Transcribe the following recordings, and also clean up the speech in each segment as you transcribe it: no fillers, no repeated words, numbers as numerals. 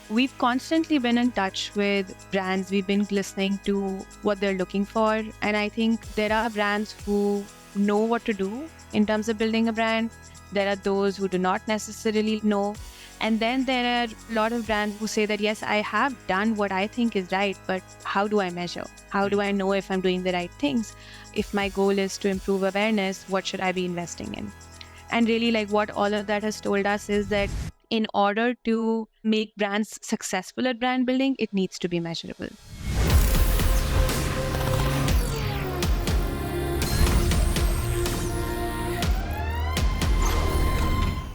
we've constantly been in touch with brands. We've been listening to what they're looking for. And I think there are brands who know what to do in terms of building a brand. There are those who do not necessarily know. And then there are a lot of brands who say that, yes, I have done what I think is right, but how do I measure? How do I know if I'm doing the right things? If my goal is to improve awareness, what should I be investing in? And really, like, what all of that has told us is that in order to make brands successful at brand building, it needs to be measurable.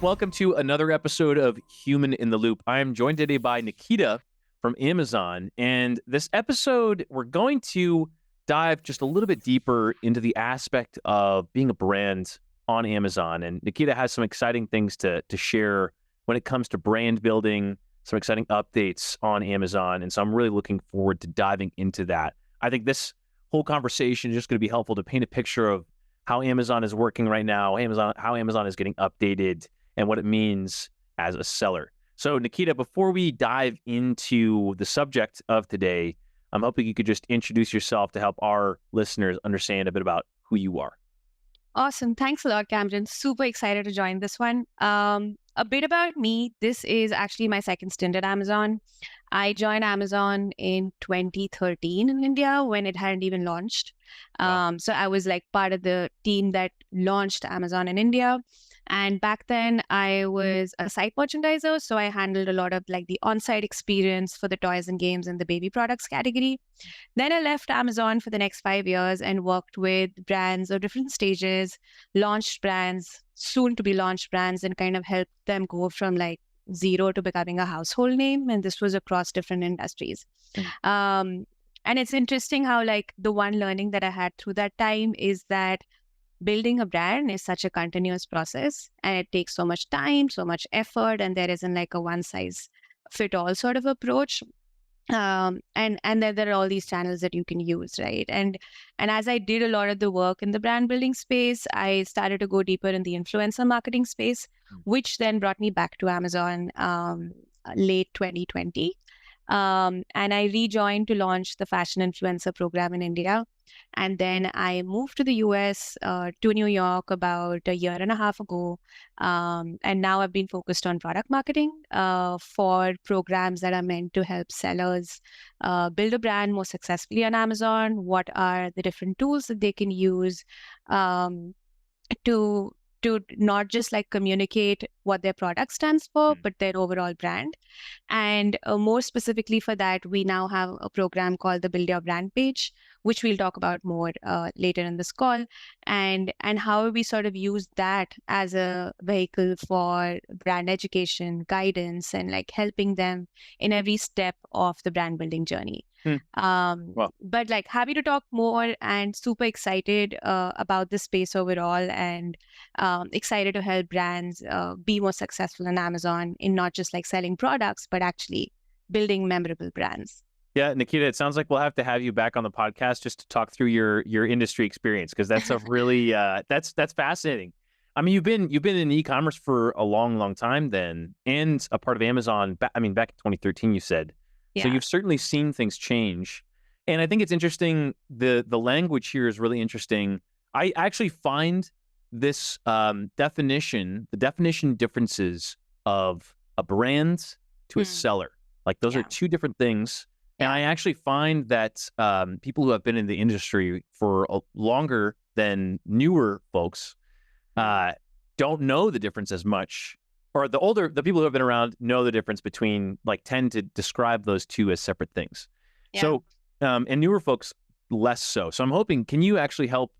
Welcome to another episode of Human in the Loop. I am joined today by Nikita from Amazon. And this episode, we're going to dive just a little bit deeper into the aspect of being a brand on Amazon. And Nikita has some exciting things to share when it comes to brand building, some exciting updates on Amazon. And so I'm really looking forward to diving into that. I think this whole conversation is just going to be helpful to paint a picture of how Amazon is working right now, how Amazon is getting updated, and what it means as a seller. So Nikita, before we dive into the subject of today, I'm hoping you could just introduce yourself to help our listeners understand a bit about who you are. Awesome. Thanks a lot, Camden. Super excited to join this one. A bit about me. This is actually my second stint at Amazon. I joined Amazon in 2013 in India when it hadn't even launched. Wow. So I was like part of the team that launched Amazon in India. And back then I was a site merchandiser. So I handled a lot of like the on-site experience for the toys and games and the baby products category. Then I left Amazon for the next 5 years and worked with brands of different stages, launched brands, soon to be launched brands, and kind of helped them go from like zero to becoming a household name. And this was across different industries. And it's interesting how like the one learning that I had through that time is that building a brand is such a continuous process and it takes so much time, so much effort, and there isn't like a one size fit all sort of approach. And then there are all these channels that you can use, right? And as I did a lot of the work in the brand building space, I started to go deeper in the influencer marketing space, which then brought me back to Amazon late 2020. And I rejoined to launch the fashion influencer program in India. And then I moved to the US, to New York about a year and a half ago. And now I've been focused on product marketing for programs that are meant to help sellers build a brand more successfully on Amazon. What are the different tools that they can use to not just like communicate what their product stands for, but their overall brand. And more specifically for that, we now have a program called the Build Your Brand Page, which we'll talk about more later in this call, and how we sort of use that as a vehicle for brand education, guidance, and like helping them in every step of the brand building journey. But like happy to talk more and super excited about this space overall, and excited to help brands be more successful on Amazon in not just like selling products, but actually building memorable brands. Yeah, Nikita, it sounds like we'll have to have you back on the podcast just to talk through your industry experience, because that's a really that's fascinating. I mean, you've been in e-commerce for a long time then, and a part of Amazon. Back in 2013, you said. Yeah. So you've certainly seen things change, and I think it's interesting. The language here is really interesting. I actually find this the definition differences of a brand to a seller, like those are two different things. And I actually find that people who have been in the industry for longer than newer folks don't know the difference as much, or the people who have been around know the difference between, like, tend to describe those two as separate things. Yeah. So, and newer folks less so. So I'm hoping, can you actually help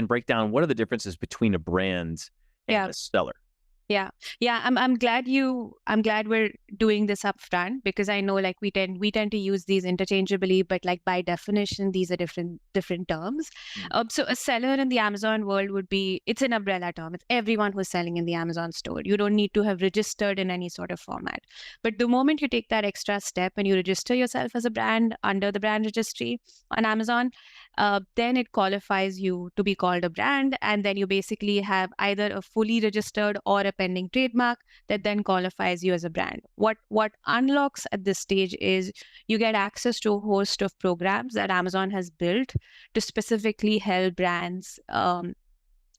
break down what are the differences between a brand and a seller? Yeah. I'm glad we're doing this up front, because I know like we tend to use these interchangeably, but like by definition, these are different terms. So a seller in the Amazon world it's an umbrella term. It's everyone who's selling in the Amazon store. You don't need to have registered in any sort of format. But the moment you take that extra step and you register yourself as a brand under the brand registry on Amazon, then it qualifies you to be called a brand. And then you basically have either a fully registered or a pending trademark that then qualifies you as a brand. What unlocks at this stage is you get access to a host of programs that Amazon has built to specifically help brands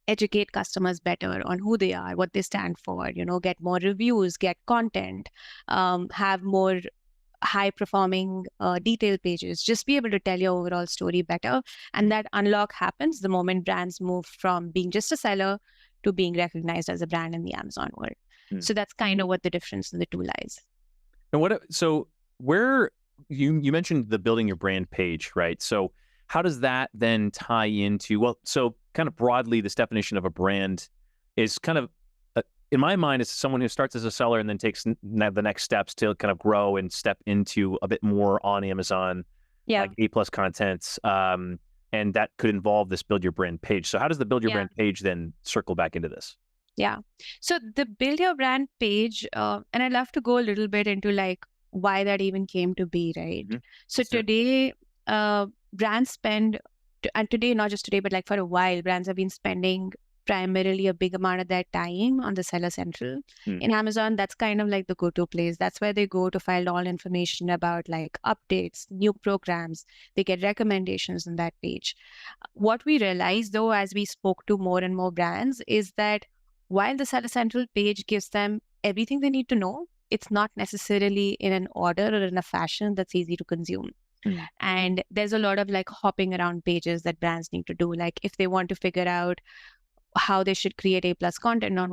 educate customers better on who they are, what they stand for, get more reviews, get content, have more high performing detail pages, just be able to tell your overall story better. And that unlock happens the moment brands move from being just a seller to being recognized as a brand in the Amazon world. So that's kind of what the difference in the two lies. And so where you mentioned the building your brand page, right? So how does that then tie into, well, so kind of broadly, this definition of a brand is kind of, in my mind, it's someone who starts as a seller and then takes the next steps to kind of grow and step into a bit more on Amazon, like A+ contents. And that could involve this build your brand page. So how does the build your brand page then circle back into this? Yeah. So the build your brand page, and I'd love to go a little bit into like why that even came to be, right? Mm-hmm. So today, brands spend, and today, not just today, but like for a while, brands have been spending primarily a big amount of their time on the Seller Central. In Amazon, that's kind of like the go-to place. That's where they go to find all information about like updates, new programs. They get recommendations on that page. What we realized though, as we spoke to more and more brands, is that while the Seller Central page gives them everything they need to know, it's not necessarily in an order or in a fashion that's easy to consume. And there's a lot of like hopping around pages that brands need to do. Like if they want to figure out how they should create A+ content on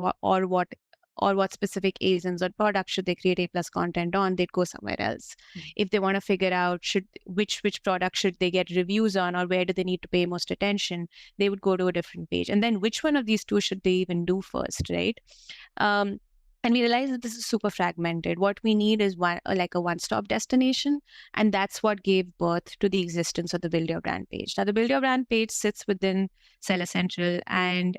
what specific ASINs or products should they create A+ content on, they'd go somewhere else. If they want to figure out which product should they get reviews on, or where do they need to pay most attention, they would go to a different page. And then which one of these two should they even do first, right? And we realized that this is super fragmented. What we need is like a one-stop destination. And that's what gave birth to the existence of the Build Your Brand page. Now, the Build Your Brand page sits within Seller Central, and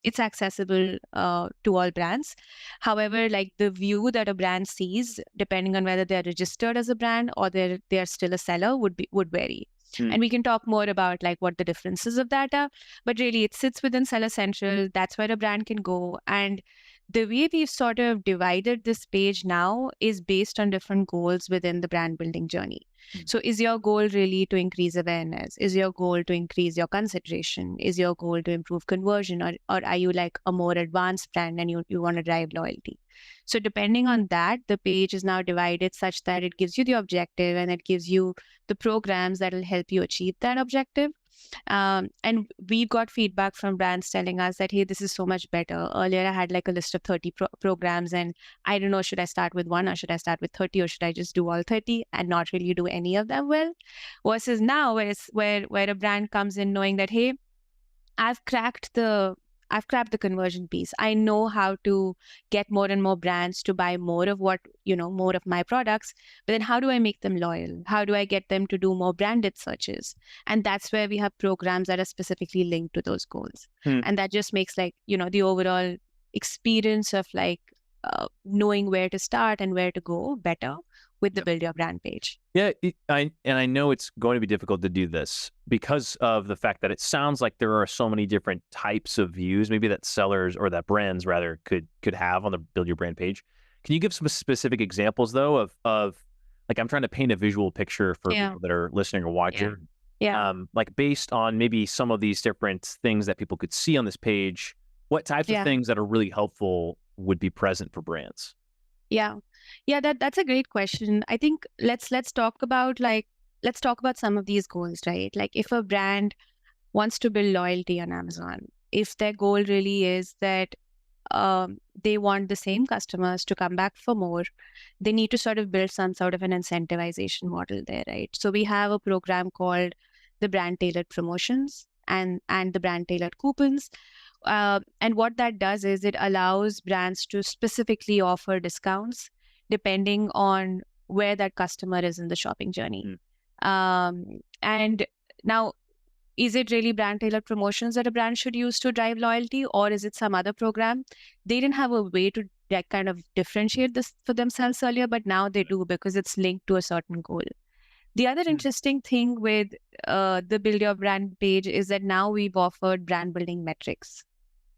it's accessible to all brands. However, like the view that a brand sees, depending on whether they're registered as a brand or they're still a seller, would vary. And we can talk more about like what the differences of that are. But really, it sits within Seller Central. That's where a brand can go. And the way we've sort of divided this page now is based on different goals within the brand building journey. So is your goal really to increase awareness? Is your goal to increase your consideration? Is your goal to improve conversion? Or are you like a more advanced brand and you want to drive loyalty? So depending on that, the page is now divided such that it gives you the objective and it gives you the programs that will help you achieve that objective. And we've got feedback from brands telling us that, hey, this is so much better. Earlier, I had like a list of 30 programs and I don't know, should I start with one or should I start with 30 or should I just do all 30 and not really do any of them well? Versus now where a brand comes in knowing that, hey, I've cracked the conversion piece. I know how to get more and more brands to buy more of more of my products. But then how do I make them loyal? How do I get them to do more branded searches? And that's where we have programs that are specifically linked to those goals. And that just makes like, the overall experience of like knowing where to start and where to go better with the Build Your Brand page. Yeah, I know it's going to be difficult to do this because of the fact that it sounds like there are so many different types of views, maybe that sellers or that brands rather could have on the Build Your Brand page. Can you give some specific examples though of like, I'm trying to paint a visual picture for people that are listening or watching. Yeah. Like based on maybe some of these different things that people could see on this page, what types of things that are really helpful would be present for brands? Yeah, that's a great question. I think let's talk about some of these goals, right? Like if a brand wants to build loyalty on Amazon, if their goal really is that they want the same customers to come back for more, they need to sort of build some sort of an incentivization model there, right? So we have a program called the Brand Tailored Promotions and the Brand Tailored Coupons. And what that does is it allows brands to specifically offer discounts depending on where that customer is in the shopping journey. And now, is it really brand tailored promotions that a brand should use to drive loyalty, or is it some other program? They didn't have a way to like kind of differentiate this for themselves earlier, but now they do because it's linked to a certain goal. The other interesting thing with the Build Your Brand page is that now we've offered brand building metrics.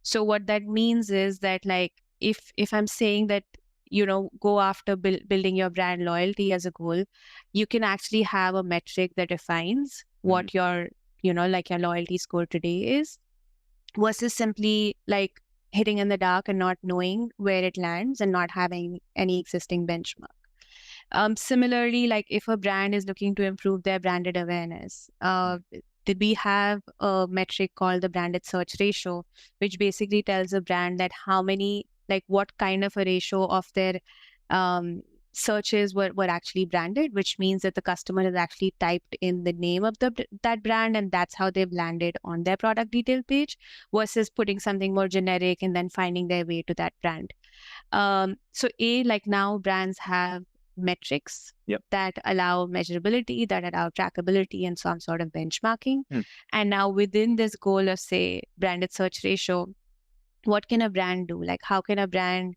So what that means is that, like, if I'm saying that, go after building your brand loyalty as a goal, you can actually have a metric that defines what your, like your loyalty score today is, versus simply like hitting in the dark and not knowing where it lands and not having any existing benchmark. Similarly, like if a brand is looking to improve their branded awareness, we have a metric called the branded search ratio, which basically tells a brand that how many, like what kind of a ratio of their searches were actually branded, which means that the customer has actually typed in the name of that brand, and that's how they've landed on their product detail page, versus putting something more generic and then finding their way to that brand. So like now brands have metrics that allow measurability, that allow trackability and some sort of benchmarking. And now within this goal of, say, branded search ratio, what can a brand do? Like how can a brand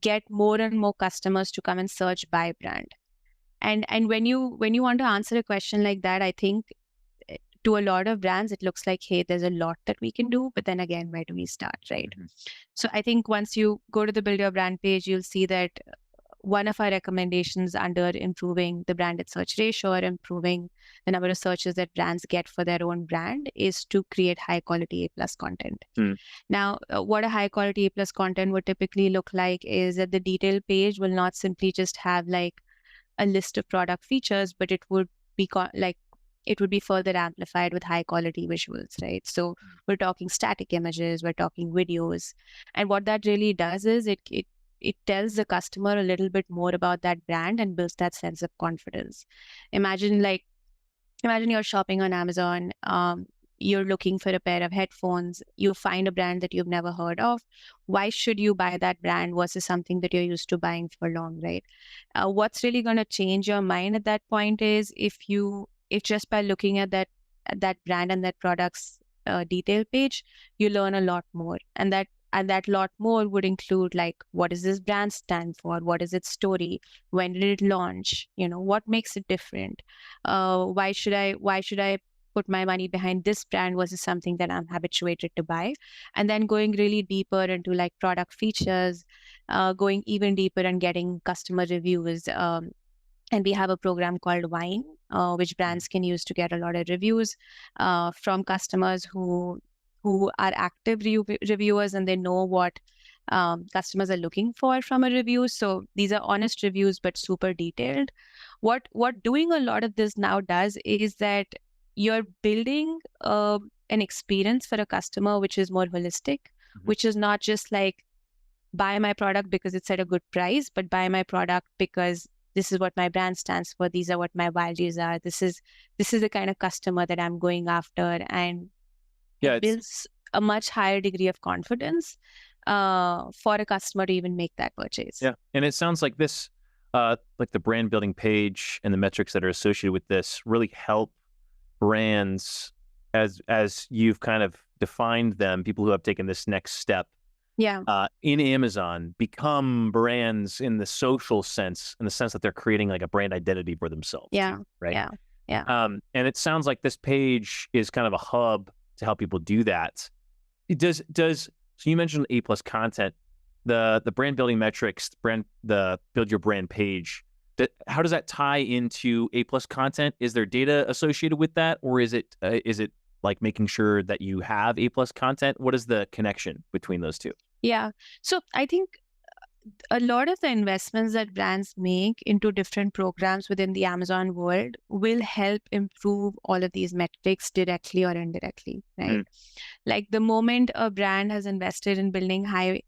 get more and more customers to come and search by brand? And when you want to answer a question like that, I think to a lot of brands, it looks like, hey, there's a lot that we can do, but then again, where do we start, right? So I think once you go to the Build Your Brand page, you'll see that one of our recommendations under improving the branded search ratio or improving the number of searches that brands get for their own brand is to create high quality A+ content. Now, what a high quality A+ content would typically look like is that the detail page will not simply just have like a list of product features, but it would be it would be further amplified with high quality visuals, right? So we're talking static images, we're talking videos. And what that really does is it tells the customer a little bit more about that brand and builds that sense of confidence. Imagine you're shopping on Amazon, you're looking for a pair of headphones, you find a brand that you've never heard of. Why should you buy that brand versus something that you're used to buying for long, right? What's really going to change your mind at that point is if just by looking at that brand and that product's detail page, you learn a lot more. And that lot more would include, like, what does this brand stand for? What is its story? When did it launch? What makes it different? Why should I put my money behind this brand versus something that I'm habituated to buy? And then going really deeper into like product features, going even deeper and getting customer reviews. And we have a program called Wine, which brands can use to get a lot of reviews from customers who are active reviewers, and they know what customers are looking for from a review. So these are honest reviews, but super detailed. What doing a lot of this now does is that you're building an experience for a customer which is more holistic, which is not just like buy my product because it's at a good price, but buy my product because this is what my brand stands for. These are what my values are. This is the kind of customer that I'm going after, and it builds a much higher degree of confidence for a customer to even make that purchase. Yeah, and it sounds like this, like the brand building page and the metrics that are associated with this, really help brands as you've kind of defined them. People who have taken this next step. In Amazon, become brands in the social sense, in the sense that they're creating like a brand identity for themselves. Right. And it sounds like this page is kind of a hub to help people do that. So you mentioned A+ content, the brand building metrics, the Build Your Brand page. How does that tie into A+ content? Is there data associated with that, or is it like making sure that you have A+ content? What is the connection between those two? Yeah. So I think a lot of the investments that brands make into different programs within the Amazon world will help improve all of these metrics directly or indirectly, right? Like the moment a brand has invested in building high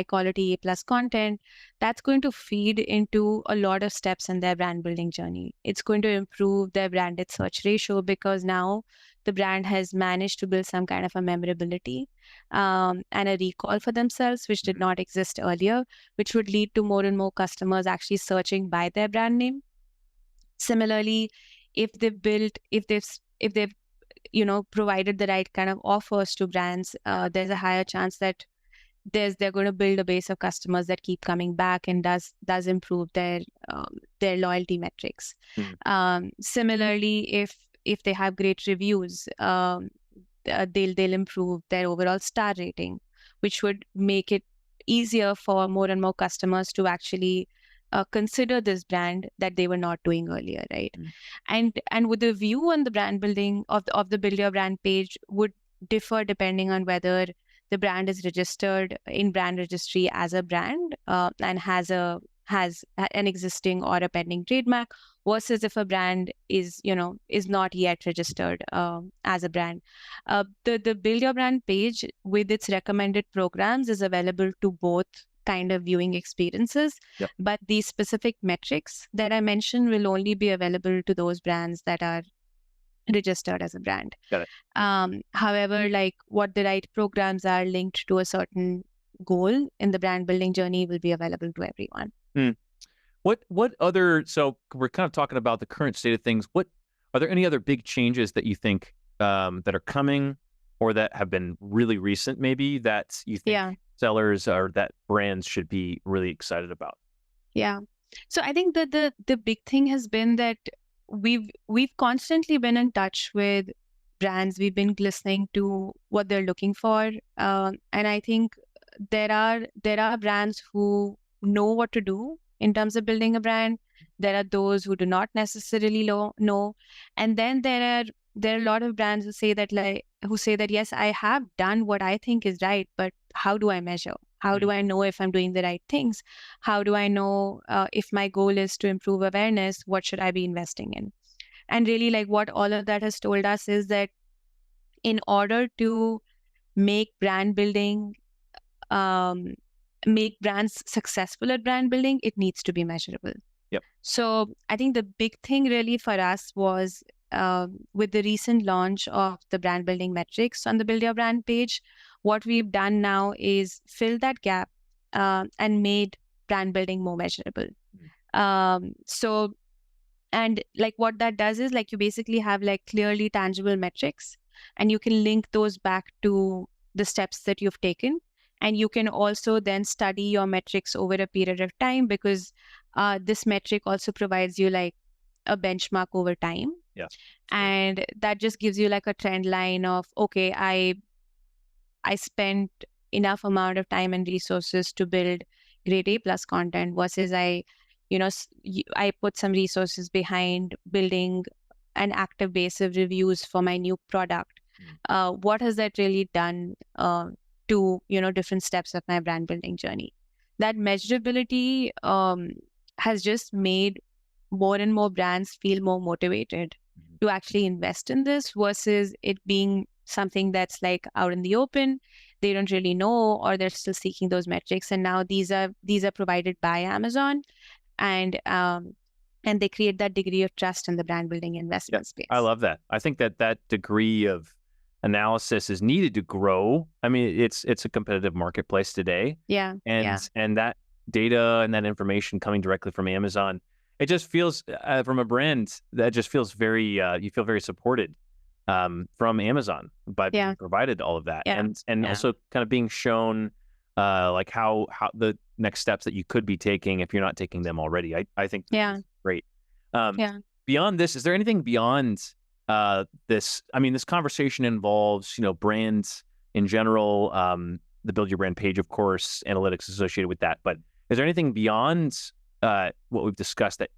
quality A+ content, that's going to feed into a lot of steps in their brand building journey. It's going to improve their branded search ratio because now the brand has managed to build some kind of a memorability and a recall for themselves, which did not exist earlier, which would lead to more and more customers actually searching by their brand name. Similarly, if they've provided the right kind of offers to brands, there's a higher chance that they're going to build a base of customers that keep coming back and does improve their loyalty metrics. Similarly, if they have great reviews, they'll improve their overall star rating, which would make it easier for more and more customers to actually consider this brand that they were not doing earlier, right? And with the view on the brand building of the build your brand page would differ depending on whether the brand is registered in brand registry as a brand and has an existing or a pending trademark, versus if a brand is not yet registered as a brand. The build your brand page with its recommended programs is available to both kind of viewing experiences. Yep. But these specific metrics that I mentioned will only be available to those brands that are registered as a brand. Got it. However, like what the right programs are linked to a certain goal in the brand building journey will be available to everyone. What other, so we're kind of talking about the current state of things. Are there any other big changes that you think that are coming or that have been really recent maybe that you think sellers or that brands should be really excited about? Yeah. So I think that the big thing has been that we've constantly been in touch with brands. We've been listening to what they're looking for. And I think there are brands who know what to do in terms of building a brand. There are those who do not necessarily know. And then there are a lot of brands who say that, yes, I have done what I think is right, but how do I measure? How do I know if I'm doing the right things? How do I know if my goal is to improve awareness, what should I be investing in? And really, like, what all of that has told us is that in order to make brand building, make brands successful at brand building, it needs to be measurable. Yep. So I think the big thing really for us was with the recent launch of the brand building metrics on the Build Your Brand page, what we've done now is fill that gap and made brand building more measurable. And like what that does is like you basically have like clearly tangible metrics, and you can link those back to the steps that you've taken. And you can also then study your metrics over a period of time, because this metric also provides you like a benchmark over time. Yeah. And that just gives you like a trend line of, okay, I spent enough amount of time and resources to build grade A+ content versus I put some resources behind building an active base of reviews for my new product. What has that really done to different steps of my brand building journey? That measurability has just made more and more brands feel more motivated to actually invest in this, versus it being something that's like out in the open. They don't really know, or they're still seeking those metrics. And now these are provided by Amazon, and they create that degree of trust in the brand building investment space. I love that. I think that degree of analysis is needed to grow. I mean, it's a competitive marketplace today. Yeah. And that data and that information coming directly from Amazon, it just feels from a brand that just feels very you feel very supported from Amazon by being provided all of that, and also kind of being shown like how the next steps that you could be taking if you're not taking them already. I think that's great. Beyond this, is there anything beyond this? I mean, this conversation involves brands in general, the Build Your Brand page, of course, analytics associated with that. But is there anything beyond what we've discussed that?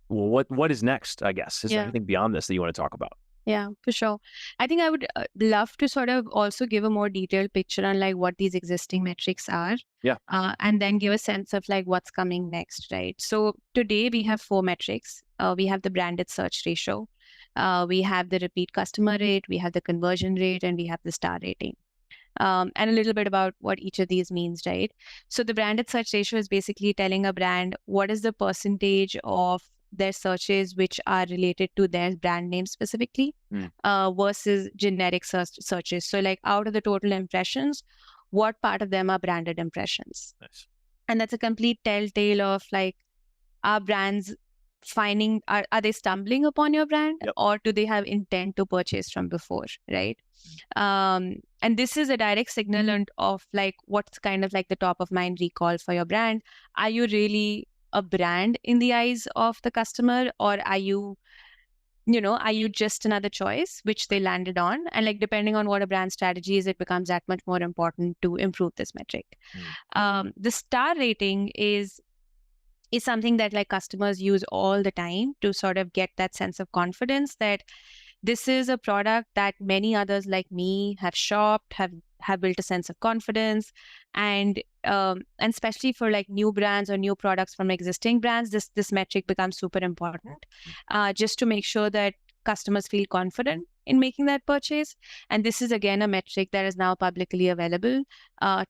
Well, what is next? I guess is there anything beyond this that you want to talk about? Yeah, for sure. I think I would love to sort of also give a more detailed picture on like what these existing metrics are. Yeah. And then give a sense of like what's coming next, right? So today we have 4 metrics. We have the branded search ratio. We have the repeat customer rate. We have the conversion rate, and we have the star rating. And a little bit about what each of these means, right? So the branded search ratio is basically telling a brand what is the percentage of their searches which are related to their brand name specifically versus generic searches. So like out of the total impressions, what part of them are branded impressions? Nice. And that's a complete telltale of like, are brands finding, are they stumbling upon your brand, Yep. or do they have intent to purchase from before, right? And this is a direct signal of like what's kind of like the top of mind recall for your brand. Are you really a brand in the eyes of the customer, or are you, are you just another choice which they landed on? And like depending on what a brand strategy is, it becomes that much more important to improve this metric. The star rating is something that like customers use all the time to sort of get that sense of confidence that this is a product that many others like me have shopped, have built a sense of confidence. And especially for like new brands or new products from existing brands, this metric becomes super important, just to make sure that customers feel confident in making that purchase. And this is again a metric that is now publicly available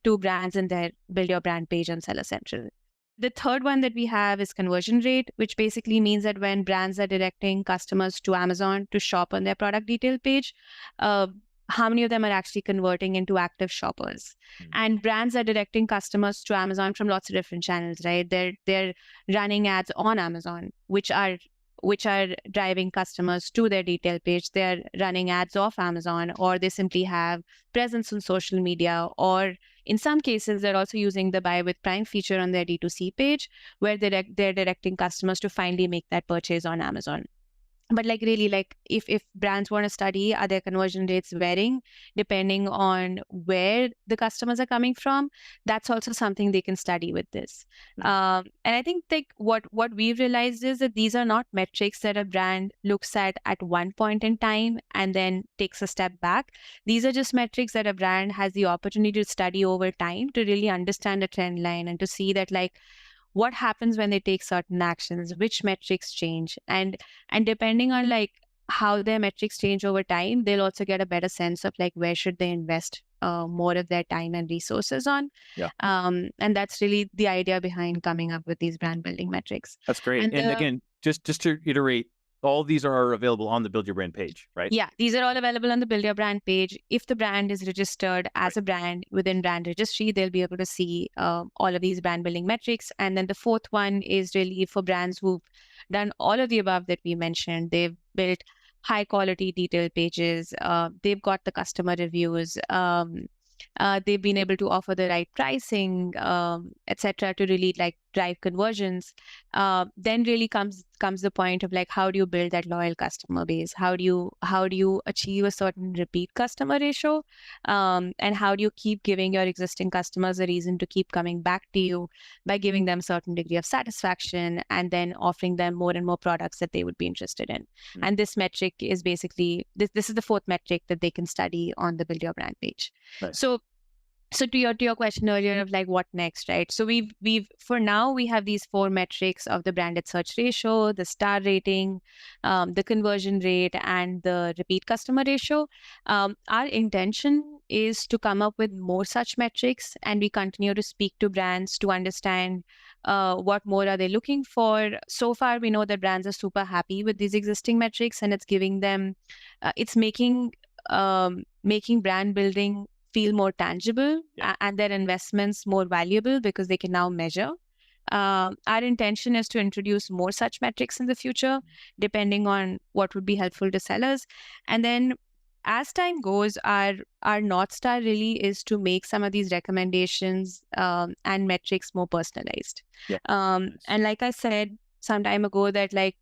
to brands in their Build Your Brand page on Seller Central. The third one that we have is conversion rate, which basically means that when brands are directing customers to Amazon to shop on their product detail page, how many of them are actually converting into active shoppers? And brands are directing customers to Amazon from lots of different channels, right? They're running ads on Amazon, which are driving customers to their detail page. They're running ads off Amazon, or they simply have presence on social media, or in some cases, they're also using the Buy with Prime feature on their D2C page, where they're directing customers to finally make that purchase on Amazon. But like really, like if brands want to study, are their conversion rates varying depending on where the customers are coming from? That's also something they can study with this. And I think like what we've realized is that these are not metrics that a brand looks at one point in time and then takes a step back. These are just metrics that a brand has the opportunity to study over time to really understand a trend line and to see that like what happens when they take certain actions, which metrics change, and depending on like how their metrics change over time, they'll also get a better sense of like where should they invest more of their time and resources on. Yeah. And that's really the idea behind coming up with these brand building metrics. That's great. And again, just to iterate, all of these are available on the Build Your Brand page, right? Yeah, these are all available on the Build Your Brand page. If the brand is registered as a brand within brand registry, they'll be able to see all of these brand building metrics. And then the fourth one is really for brands who've done all of the above that we mentioned. They've built high quality detailed pages. They've got the customer reviews. They've been able to offer the right pricing, etc., to really like drive conversions. Then really comes the point of like, how do you build that loyal customer base? How do you achieve a certain repeat customer ratio? And how do you keep giving your existing customers a reason to keep coming back to you by giving them a certain degree of satisfaction and then offering them more and more products that they would be interested in? And this metric is basically this is the fourth metric that they can study on the Build Your Brand page. Nice. So to your question earlier of like what next, right? So we've for now we have these four metrics of the branded search ratio, the star rating, the conversion rate, and the repeat customer ratio. Our intention is to come up with more such metrics, and we continue to speak to brands to understand what more are they looking for. So far, we know that brands are super happy with these existing metrics, and it's giving them, it's making brand building feel more tangible and their investments more valuable because they can now measure. Our intention is to introduce more such metrics in the future, depending on what would be helpful to sellers. And then as time goes, our North Star really is to make some of these recommendations and metrics more personalized. And like I said some time ago, that like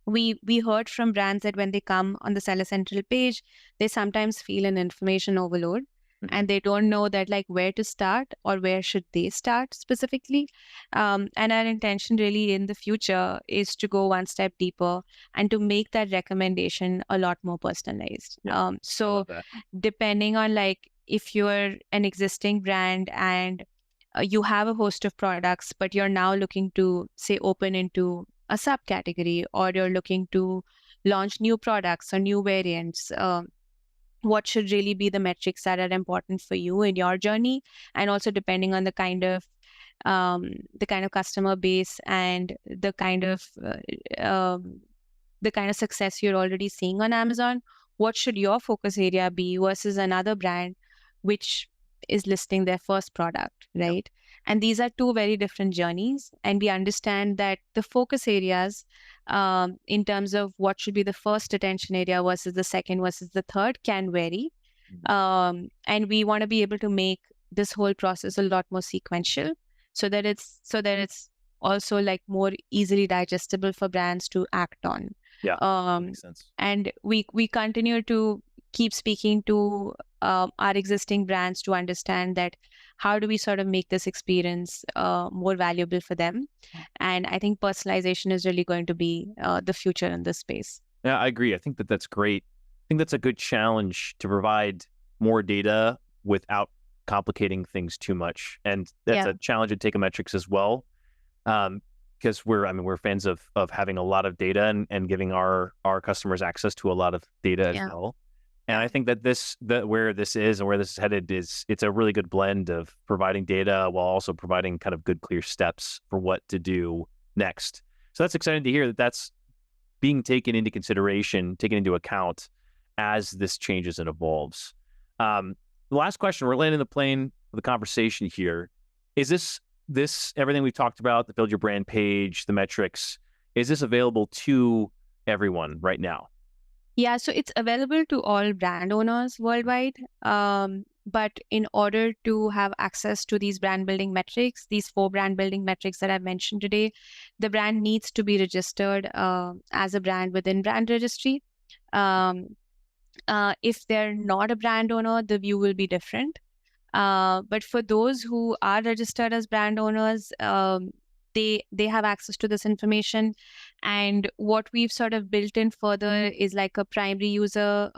we heard from brands that when they come on the Seller Central page, they sometimes feel an information overload. And they don't know that like where to start or where should they start specifically. And our intention really in the future is to go one step deeper and to make that recommendation a lot more personalized. So depending on like if you're an existing brand and you have a host of products, but you're now looking to say open into a subcategory, or you're looking to launch new products or new variants, what should really be the metrics that are important for you in your journey, and also depending on the kind of customer base and the kind of success you're already seeing on Amazon, what should your focus area be versus another brand which is listing their first product, right? And these are two very different journeys. And we understand that the focus areas, in terms of what should be the first attention area versus the second versus the third, can vary. And we want to be able to make this whole process a lot more sequential, so that it's also like more easily digestible for brands to act on. Yeah, that makes sense. And we continue to keep speaking to our existing brands to understand that how do we sort of make this experience more valuable for them. And I think personalization is really going to be the future in this space. Yeah, I agree. I think that that's great. I think that's a good challenge to provide more data without complicating things too much. And that's Yeah. a challenge at Takeometrics as well. Because we're fans of having a lot of data and giving our customers access to a lot of data as Yeah. well. And I think that where this is and where this is headed it's a really good blend of providing data while also providing kind of good, clear steps for what to do next. So that's exciting to hear that that's being taken into consideration, taken into account as this changes and evolves. The last question, we're landing the plane of the conversation here. Is this everything we've talked about, the build your brand page, the metrics, is this available to everyone right now? Yeah, so it's available to all brand owners worldwide. But in order to have access to these brand building metrics, these 4 brand building metrics that I've mentioned today, the brand needs to be registered as a brand within brand registry. If they're not a brand owner, the view will be different. But for those who are registered as brand owners, they have access to this information. And what we've sort of built in further is like a primary user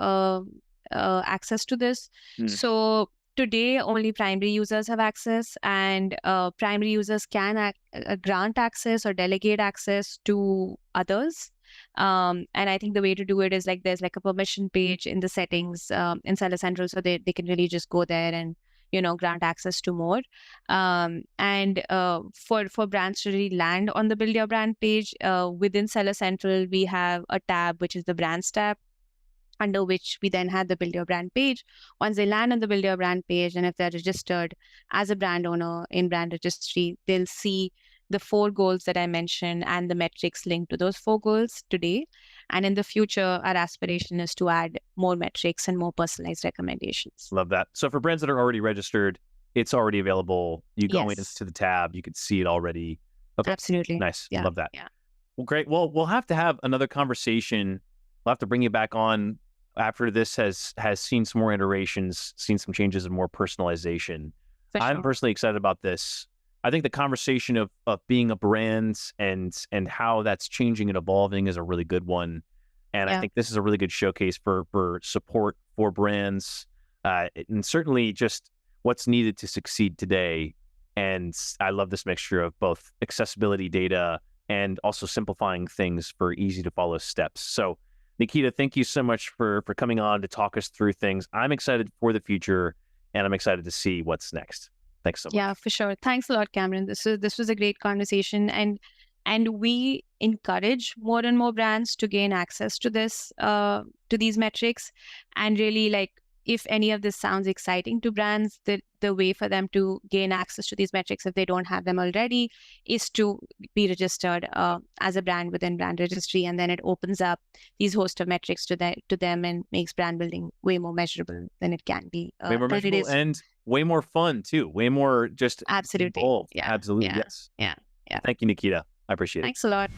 access to this. So today, only primary users have access, and primary users can grant access or delegate access to others. And I think the way to do it is like there's like a permission page in the settings in Seller Central, so they can really just go there and grant access to more. And for brands to really land on the Build Your Brand page, within Seller Central, we have a tab, which is the Brands tab, under which we then have the Build Your Brand page. Once they land on the Build Your Brand page, and if they're registered as a brand owner in brand registry, they'll see the 4 goals that I mentioned and the metrics linked to those 4 goals today. And in the future, our aspiration is to add more metrics and more personalized recommendations. Love that. So for brands that are already registered, it's already available. You go Yes. into the tab, you can see it already. Okay. Absolutely. Nice. Yeah. Love that. Yeah. Well, great. Well, we'll have to have another conversation. We'll have to bring you back on after this has seen some more iterations, seen some changes and more personalization. For I'm sure. personally excited about this. I think the conversation of being a brand and how that's changing and evolving is a really good one. And I Yeah. think this is a really good showcase for support for brands, and certainly just what's needed to succeed today. And I love this mixture of both accessibility data and also simplifying things for easy to follow steps. So Nikita, thank you so much for coming on to talk us through things. I'm excited for the future, and I'm excited to see what's next. Thanks so much. Yeah, for sure. Thanks a lot, Cameron. This was a great conversation, and we encourage more and more brands to gain access to these metrics. And really, like, if any of this sounds exciting to brands, the way for them to gain access to these metrics, if they don't have them already, is to be registered as a brand within brand registry, and then it opens up these host of metrics to them and makes brand building way more measurable than it can be. Way more than it measurable is. and way more fun too. Way more just Absolutely. involved. Yeah. Absolutely. Yeah. Yes. Yeah. Thank you, Nikita. I appreciate it. Thanks a lot.